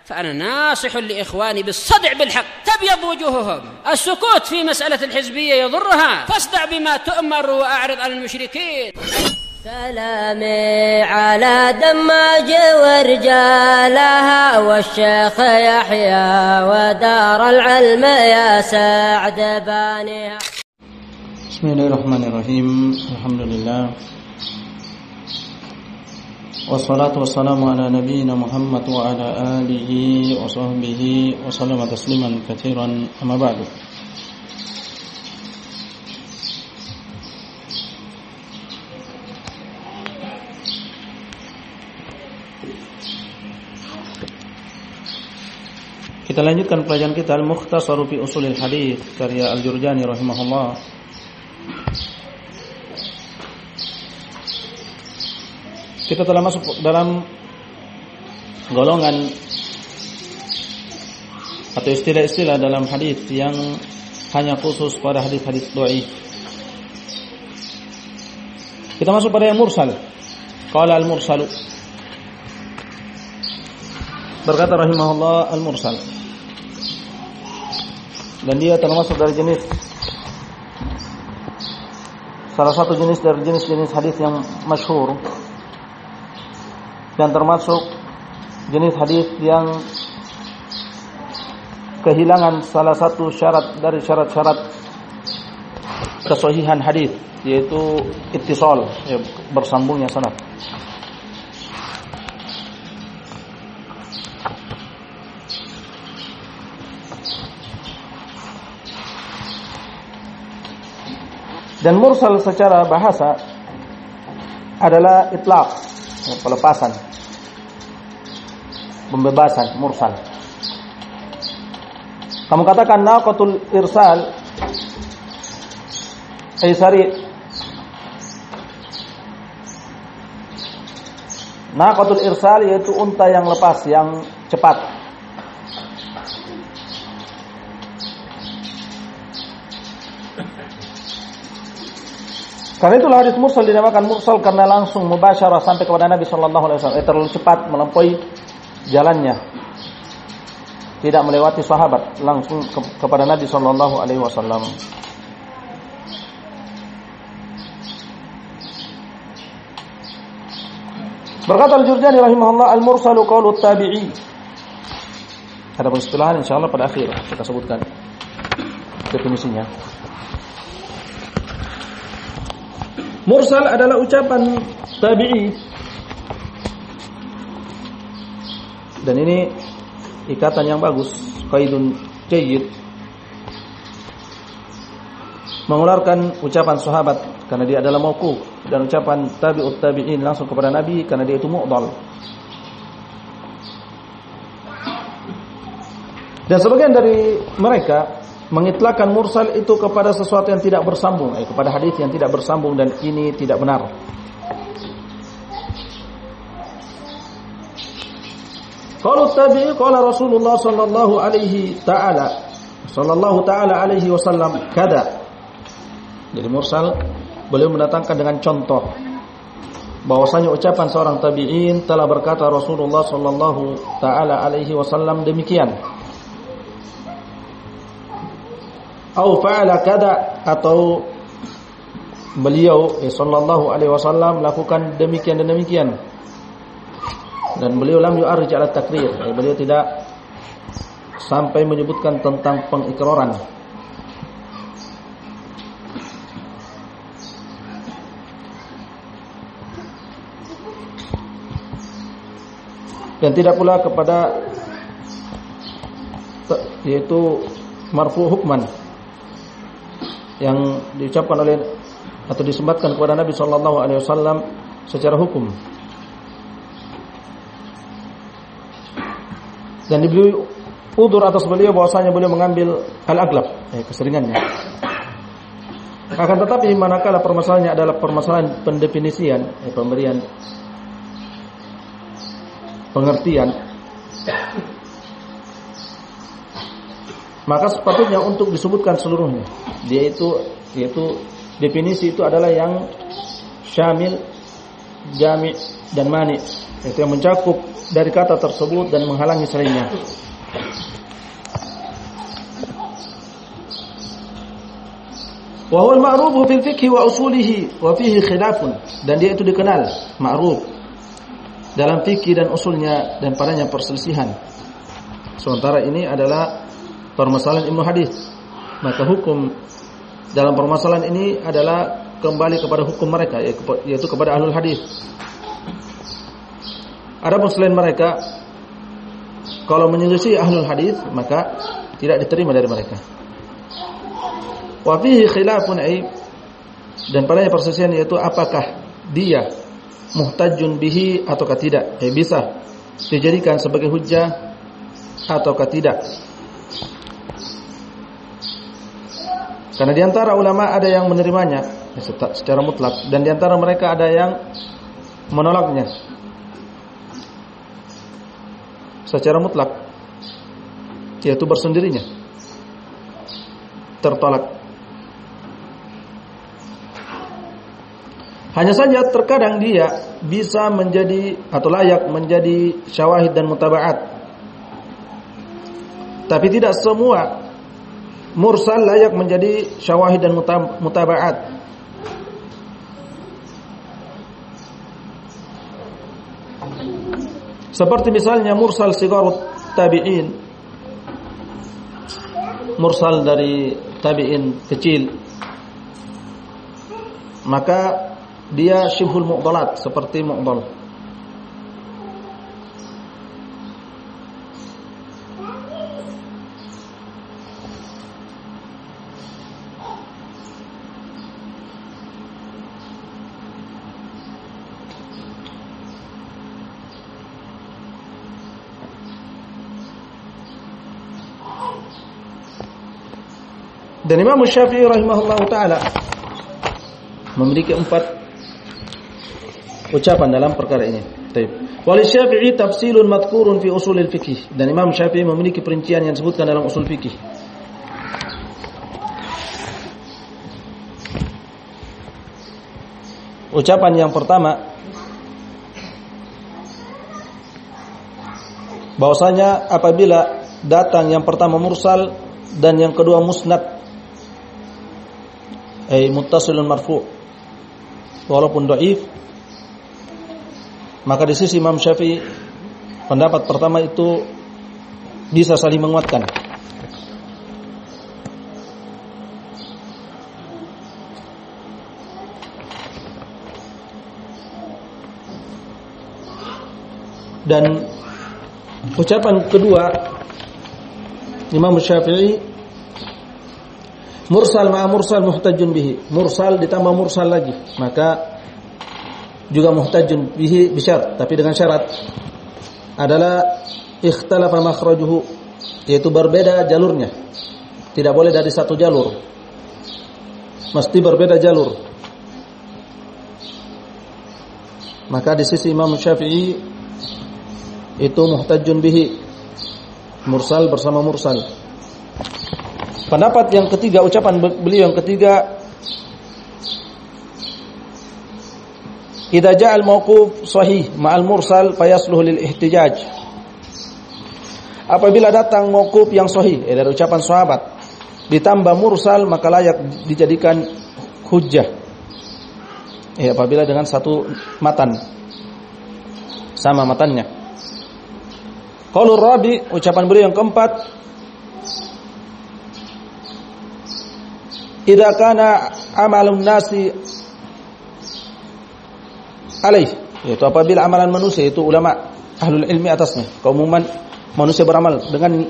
فأنا ناصح لإخواني بالصدع بالحق تبيض وجوههم. السكوت في مسألة الحزبية يضرها، فاصدع بما تؤمر وأعرض عن المشركين. سلامي على دماج ورجالها والشيخ يحيى ودار العلم يا سعد بانيها. بسم الله الرحمن الرحيم. الحمد لله والصلاة والسلام على نبينا محمد وعلى آله وصحبه وسلم تسليما كثيرا. أما بعد. Kita lanjutkan pelajaran kita Al-Mukhtasar fi Ushulil Hadits karya Al-Jurjani rahimahullah. Kita telah masuk dalam golongan atau istilah-istilah dalam hadis yang hanya khusus pada hadis-hadis dhaif. Kita masuk pada yang mursal. Qala al-mursalu. Berkata rahimahullah al-mursal. Dan dia termasuk dari jenis salah satu jenis dari jenis-jenis hadis yang masyhur. Dan termasuk jenis hadis yang kehilangan salah satu syarat dari syarat-syarat kesahihan hadis, yaitu ittisal, bersambungnya sanad. Dan mursal secara bahasa adalah itlaq, pelepasan, pembebasan, mursal. Kamu katakan naqatul irsal sari. Naqatul irsal yaitu unta yang lepas, yang cepat. Karena itulah hadis mursal dinamakan mursal karena langsung mubasyarah sampai kepada Nabi sallallahu alaihi wasallam. Terlalu cepat melampaui jalannya. Tidak melewati sahabat, langsung kepada Nabi sallallahu alaihi wasallam. Berkata Al-Jurjani rahimahullah, al-mursalu qaulu tabi'i. Ada peristilahan insyaallah pada akhir kita sebutkan definisinya. Mursal adalah ucapan tabi'i. Dan ini ikatan yang bagus, qaidun jayyid. Mengeluarkan ucapan sahabat karena dia adalah mauquf, dan ucapan tabi'ut tabi'in langsung kepada Nabi karena dia itu mu'dhal. Dan sebagian dari mereka mengitlakkan mursal itu kepada sesuatu yang tidak bersambung, kepada hadis yang tidak bersambung, dan ini tidak benar. Qala tabi'i qala Rasulullah sallallahu taala alaihi wasallam kada. Jadi mursal beliau mendatangkan dengan contoh bahwasanya ucapan seorang tabi'in telah berkata Rasulullah sallallahu taala alaihi wasallam demikian. Au fa'ala kada, atau beliau sallallahu alaihi wasallam melakukan demikian dan demikian. Dan beliau lam yu'arij ala takrir, beliau tidak sampai menyebutkan tentang pengikraran. Dan tidak pula kepada yaitu marfu hukman, yang diucapkan oleh atau disematkan kepada Nabi sallallahu alaihi wasallam secara hukum. Dan diberi udzur atas beliau bahwasanya beliau mengambil al-aglab, keseringannya. Akan tetapi manakala permasalahannya adalah permasalahan pendefinisian, pemberian pengertian, maka sepatutnya untuk disebutkan seluruhnya. Yaitu definisi itu adalah yang syamil, jami' dan mani. Itu yang mencakup dari kata tersebut dan menghalangi selainnya. Wa huwa al-ma'ruf fil fiqh wa usulihi wa fihi khilafun, dan dia itu dikenal ma'ruf dalam fikih dan usulnya, dan padanya perselisihan. Sementara ini adalah permasalahan ilmu hadis, maka hukum dalam permasalahan ini adalah kembali kepada hukum mereka, yaitu kepada ahlul hadis. Adapun selain mereka, kalau menyelisih ahlul hadis, maka tidak diterima dari mereka. Wa fihi khilafun dan padanya perselisihan, yaitu apakah dia muhtajun bihi ataukah tidak, bisa dijadikan sebagai hujjah ataukah tidak. Karena di antara ulama ada yang menerimanya secara mutlak, dan di antara mereka ada yang menolaknya secara mutlak, yaitu bersendirinya tertolak. Hanya saja terkadang dia bisa menjadi atau layak menjadi syawahid dan mutaba'at, tapi tidak semua mursal layak menjadi syawahid dan mutaba'at. Seperti misalnya mursal sigharut tabi'in, mursal dari tabi'in kecil, maka dia syibhul mu'dalat, seperti mu'dal. Dan Imam Syafi'i rahimahullahu ta'ala memiliki 4 ucapan dalam perkara ini. Baik. Wal Syafi'i tafsilun madhkurun fi usulil fiqh. Dan Imam Syafi'i memiliki perincian yang disebutkan dalam usul fikih. Ucapan yang pertama, bahwasanya apabila datang yang pertama mursal dan yang kedua musnad, muttasilun marfu', walaupun dhaif, maka di sisi Imam Syafi'i pendapat pertama itu bisa saling menguatkan. Dan ucapan kedua Imam Syafi'i, mursal ma'a mursal muhtajun bihi, mursal ditambah mursal lagi, maka juga muhtajun bihi bisyarat, tapi dengan syarat adalah ikhtalafa makhrajuhu, yaitu berbeda jalurnya. Tidak boleh dari satu jalur, mesti berbeda jalur. Maka di sisi Imam Syafi'i itu muhtajun bihi, mursal bersama mursal. Pendapat yang ketiga, ucapan beliau yang ketiga, idza ja'al mauquf sahih ma'al mursal fayasluhu lil ihtijaj. Apabila datang mauquf yang sahih dari ucapan sahabat ditambah mursal, maka layak dijadikan hujjah. Apabila dengan satu matan, sama matannya. Qaulur rabi, ucapan beliau yang keempat, idza kana amalun nasi alaih, yaitu apabila amalan manusia, itu ulama ahlul ilmi atasnya, keumuman manusia beramal dengan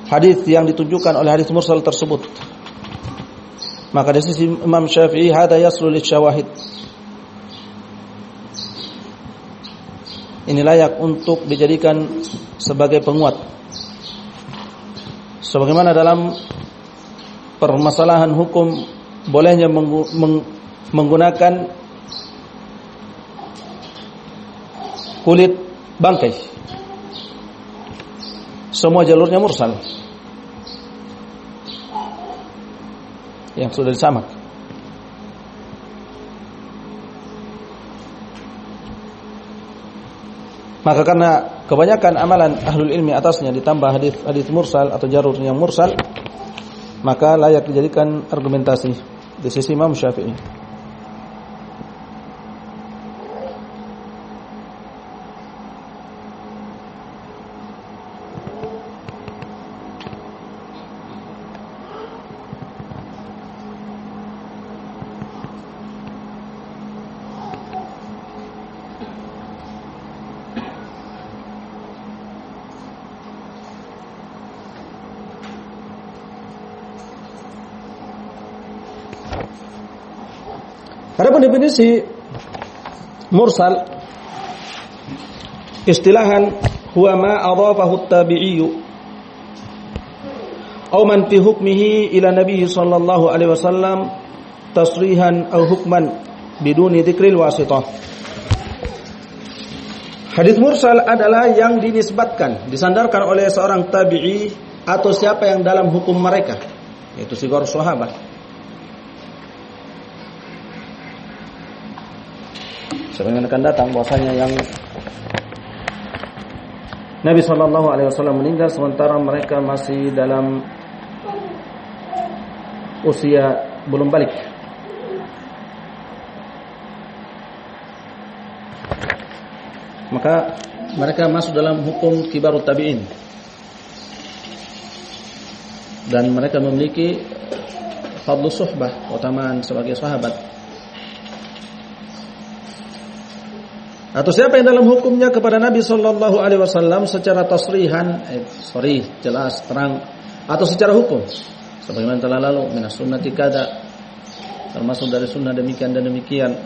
hadis yang ditunjukkan oleh hadis mursal tersebut, maka dari sisi Imam Syafi'i hada yaslu lisyawahid, ini layak untuk dijadikan sebagai penguat. Sebagaimana dalam permasalahan hukum bolehnya menggunakan kulit bangkai, semua jalurnya mursal yang sudah disamak. Maka karena kebanyakan amalan ahlul ilmi atasnya ditambah hadis mursal atau jarur yang mursal, maka layak dijadikan argumentasi di sisi Imam Syafi'i. Adapun definisi mursal istilahan huwa ma adhafahu at-tabi'iyyu aw man fi hukmihi ila nabiy sallallahu alaihi wasallam tasrihan aw hukman biduni dzikril wasithah. Hadis mursal adalah yang dinisbatkan, disandarkan oleh seorang tabi'i atau siapa yang dalam hukum mereka, yaitu sigar sahabat. Sebagaimana akan datang bahwasanya yang Nabi sallallahu alaihi wasallam meninggal sementara mereka masih dalam usia belum balik. Maka mereka masuk dalam hukum kibarut tabi'in. Dan mereka memiliki fadlu suhbah, keutamaan sebagai sahabat. Atau siapa yang dalam hukumnya kepada Nabi sallallahu alaihi wasallam secara tasrihan, sharih, jelas, terang, atau secara hukum. Sebagaimana telah lalu, minas sunnati kada, termasuk dari sunnah demikian dan demikian.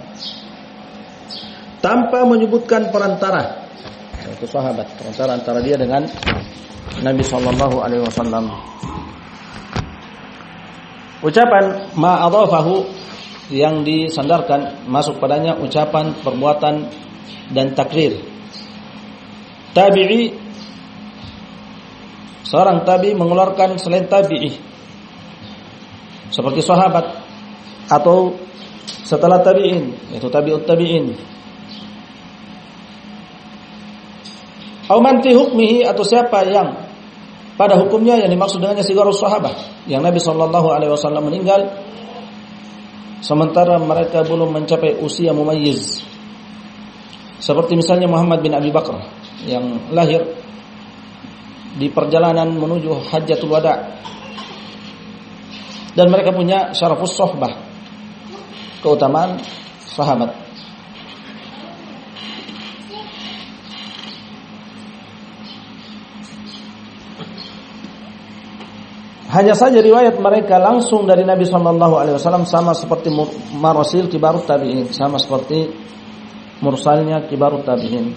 Tanpa menyebutkan perantara, yaitu sahabat, perantara antara dia dengan Nabi sallallahu alaihi wasallam. Ucapan ma adhafahu yang disandarkan masuk padanya ucapan, perbuatan dan takrir. Tabi'i, seorang tabi'i mengeluarkan selain tabi'i seperti sahabat atau setelah tabi'in, yaitu tabi'ut tabi'in. Au man fi hukmihi, atau siapa yang pada hukumnya yang dimaksud dengannya sigarus sahabat, yang Nabi sallallahu alaihi wasallam meninggal sementara mereka belum mencapai usia mumayyiz. Seperti misalnya Muhammad bin Abi Bakar yang lahir di perjalanan menuju Hajjatul Wada, dan mereka punya syarafus sohbah, keutamaan sahabat. Hanya saja riwayat mereka langsung dari Nabi sallallahu alaihi wasallam sama seperti marasil kibarut tabi'in, sama seperti mursalnya kibarut tabi'in.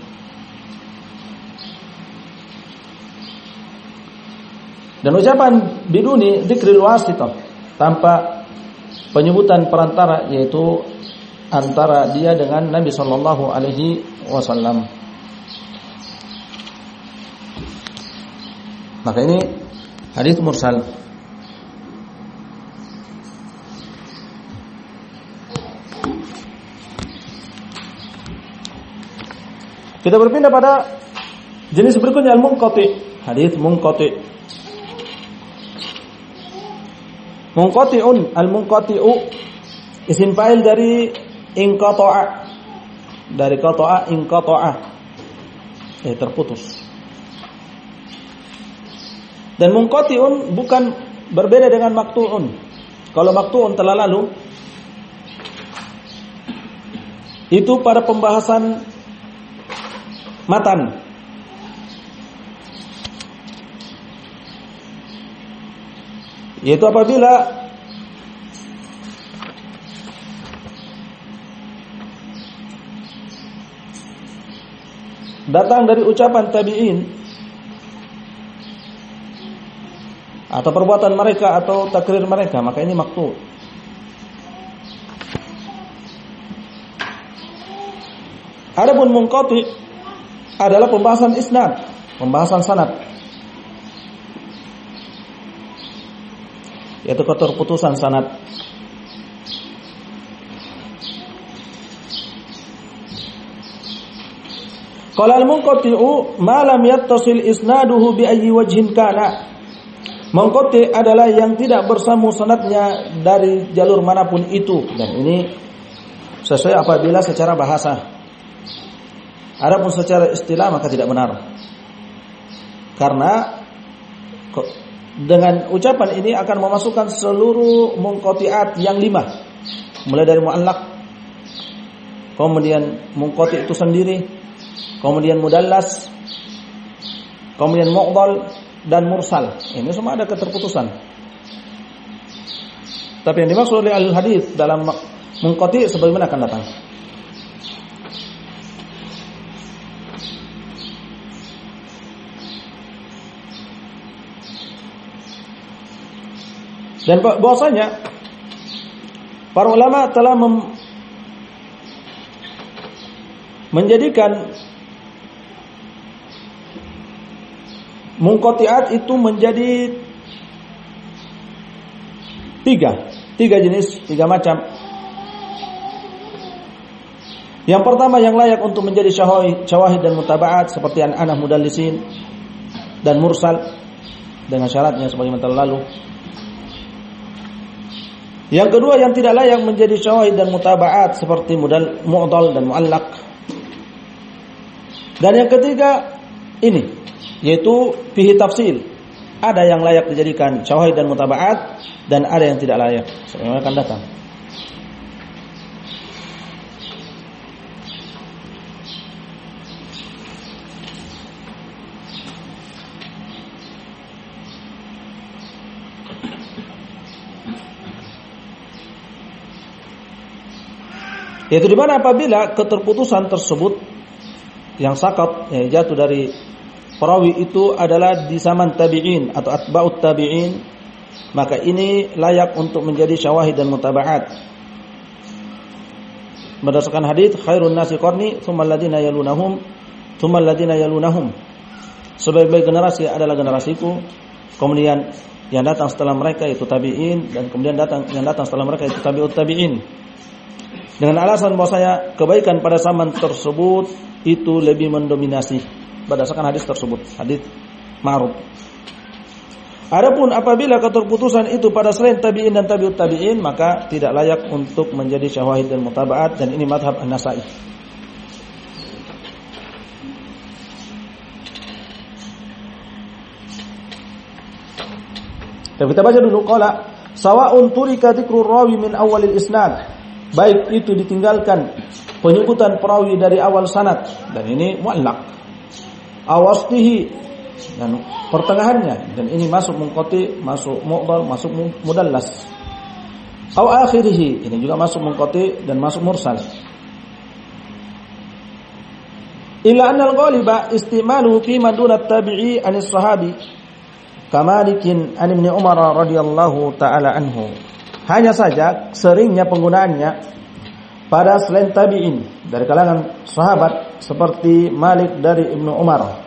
Dan ucapan biduni dzikril wasithah, tanpa penyebutan perantara, yaitu antara dia dengan Nabi sallallahu alaihi wasallam. Maka ini hadis mursal. Kita berpindah pada jenis berikutnya, al-munqati, hadis munqati. Munqati'un, al-munqati'u isim fa'il dari inqata'a, dari qata'a, inqata'a, terputus. Dan munqati'un bukan berbeda dengan maqtu'un. Kalau maqtu'un telah lalu, itu pada pembahasan matan. Yaitu apabila datang dari ucapan tabi'in atau perbuatan mereka atau takrir mereka, maka ini maqtu'. Adapun munqati' adalah pembahasan isnad, pembahasan sanad, yaitu keterputusan sanad. Qala al-munqati'u ma lam yattasil isnaduhu bi ayyi wajhin kana. Munqati' adalah yang tidak bersambung sanadnya dari jalur manapun itu, dan ini sesuai apabila secara bahasa. Adapun secara istilah maka tidak benar. Karena dengan ucapan ini akan memasukkan seluruh munqati'at yang 5. Mulai dari mu'allaq, kemudian munqati' itu sendiri, kemudian mudallas, kemudian mu'dhal dan mursal. Ini semua ada keterputusan. Tapi yang dimaksud oleh ahli hadis dalam munqati' sebagaimana akan datang. Dan bahwasanya para ulama telah menjadikan munqati'at itu menjadi tiga jenis, 3 macam. Yang pertama yang layak untuk menjadi syawahid dan mutaba'at seperti an-anah mudallisin dan mursal dengan syaratnya sebagaimana telah lalu. Yang kedua yang tidak layak menjadi syawahid dan mutaba'at seperti mu'dhal dan mu'allaq. Dan yang ketiga ini yaitu fihi tafsil. Ada yang layak dijadikan syawahid dan mutaba'at dan ada yang tidak layak. Sebagaimana akan datang. Yaitu di mana apabila keterputusan tersebut yang sakat jatuh dari perawi itu adalah di zaman tabi'in atau atba'ut tabi'in, maka ini layak untuk menjadi syawahid dan mutaba'at. Berdasarkan hadis khairun nasi qarni tsumma alladziina yalunahum tsumma alladziina yalunahum. Sebaik-baik generasi adalah generasiku, kemudian yang datang setelah mereka itu tabi'in, dan kemudian yang datang setelah mereka itu tabi'ut tabi'in. Dengan alasan bahwasanya kebaikan pada zaman tersebut itu lebih mendominasi berdasarkan hadis tersebut, hadis ma'ruf. Adapun apabila keterputusan itu pada selain tabi'in dan tabi'ut tabi'in, maka tidak layak untuk menjadi syawahid dan mutaba'at, dan ini mazhab An-Nasa'i. Kita baca dulu qala sawa'un turika dzikrur rawi min awalil isnad. Baik itu ditinggalkan penyebutan perawi dari awal sanad, dan ini mu'allaq, awasdihi dan pertengahannya, dan ini masuk munqati, masuk mu'dhal, masuk mudallas, aw akhirih, ini juga masuk munqati dan masuk mursal. Illa annal ghaliba istimalu fi man duna tabi'i anis sahabi kamalikin an Ibnu Umar radhiyallahu taala anhu. Hanya saja seringnya penggunaannya pada selain tabi'in dari kalangan sahabat seperti Malik dari Ibnu Umar.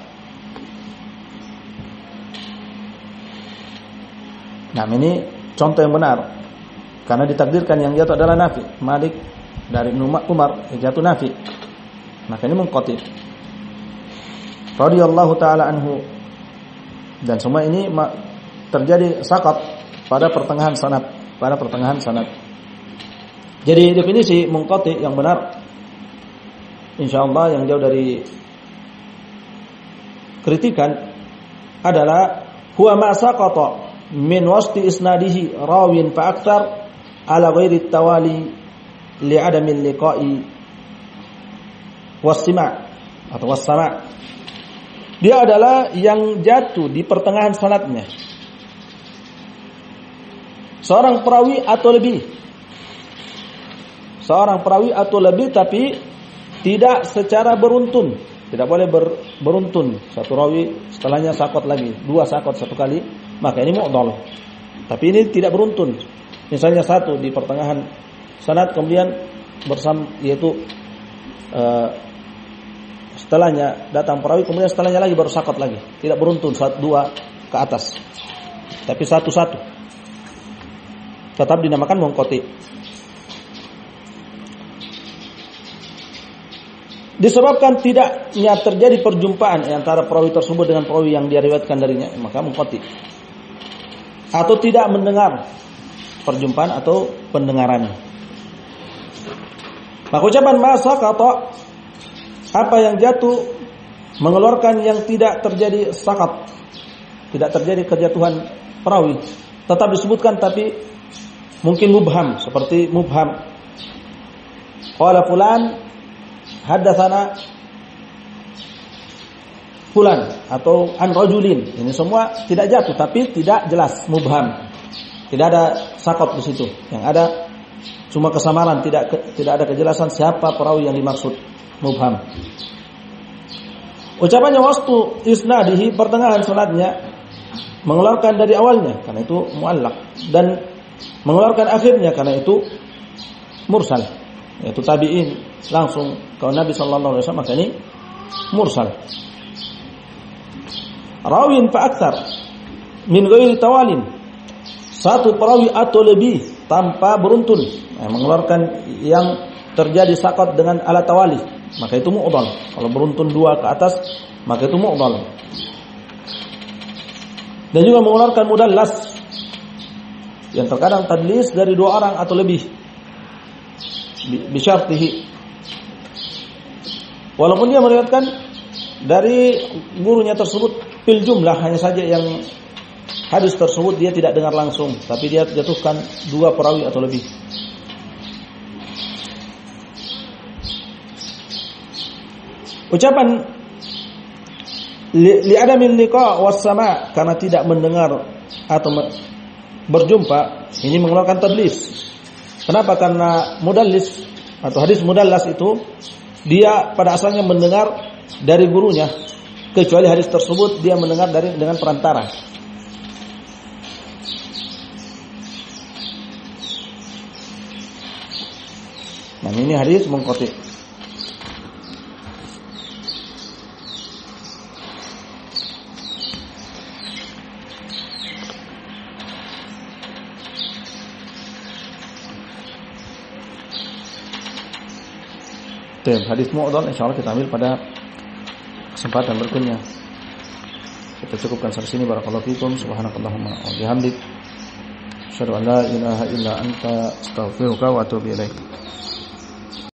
Nah, ini contoh yang benar karena ditakdirkan yang jatuh adalah nafi. Malik dari Ibnu Umar jatuh nafi, maka ini munqati radhiyallahu taala anhu, dan semua ini terjadi sakat pada pertengahan sanad. Jadi definisi munqati yang benar insyaallah yang jauh dari kritikan adalah huwa ma saqata min wasti isnadihi rawin fa aktar ala ghairi tawali li adami liqa'i was-sima' atau was-sama'. Dia adalah yang jatuh di pertengahan sanadnya, seorang perawi atau lebih, tapi tidak secara beruntun. Tidak boleh beruntun. Satu rawi setelahnya sakot lagi, 2 sakot satu kali, maka ini mu'dhal. Tapi ini tidak beruntun. Misalnya satu di pertengahan sanad, kemudian yaitu setelahnya datang perawi, kemudian setelahnya lagi baru sakot lagi. Tidak beruntun 2 ke atas, tapi satu-satu. Tetap dinamakan munqati. disebabkan tidaknya terjadi perjumpaan antara perawi tersebut dengan perawi yang diriwayatkan darinya, maka munqati. Atau tidak mendengar perjumpaan atau pendengaran. Maka ucapan ma saqata, apa yang jatuh, mengeluarkan yang tidak terjadi saqat, tidak terjadi kejatuhan perawi, tetap disebutkan tapi mungkin mubham, seperti mubham. Qala fulan haddatsana fulan atau an rajulin. Ini semua tidak jatuh tapi tidak jelas, mubham. Tidak ada saqat di situ. Yang ada cuma kesamaran, tidak ada kejelasan siapa perawi yang dimaksud, mubham. Ucapannya wastu isnadihi, pertengahan sanadnya, mengeluarkan dari awalnya karena itu muallaq, dan mengeluarkan akhirnya karena itu mursal, yaitu tabi'in langsung ke Nabi sallallahu alaihi wasallam, maka ini mursal. Rawin fa aktsar min ghairi tawalin, satu perawi atau lebih tanpa beruntun, mengeluarkan yang terjadi saqat dengan ala tawali, maka itu mu'dhal. Kalau beruntun dua ke atas, maka itu mu'dhal. Dan juga mengeluarkan mudallas, yang terkadang tadlis dari dua orang atau lebih, bisyartihi, walaupun dia meriwayatkan dari gurunya tersebut fil jumlah, hanya saja yang hadis tersebut dia tidak dengar langsung, tapi dia jatuhkan dua perawi atau lebih. Ucapan li adamin liqa was sama, karena tidak mendengar atau berjumpa, ini mengeluarkan tadlis. Kenapa? Karena mudallis atau hadis mudallas itu dia pada asalnya mendengar dari gurunya, kecuali hadis tersebut dia mendengar dengan perantara. Nah, ini hadis munqati. Hadis mu'dhal insyaallah kita ambil pada kesempatan berikutnya. Kita cukupkan sampai sini. Barakallahu fikum. Subhanakallahumma wa bihamdik, asyhadu an la ilaha illa anta, astaghfiruka wa atubu ilaik.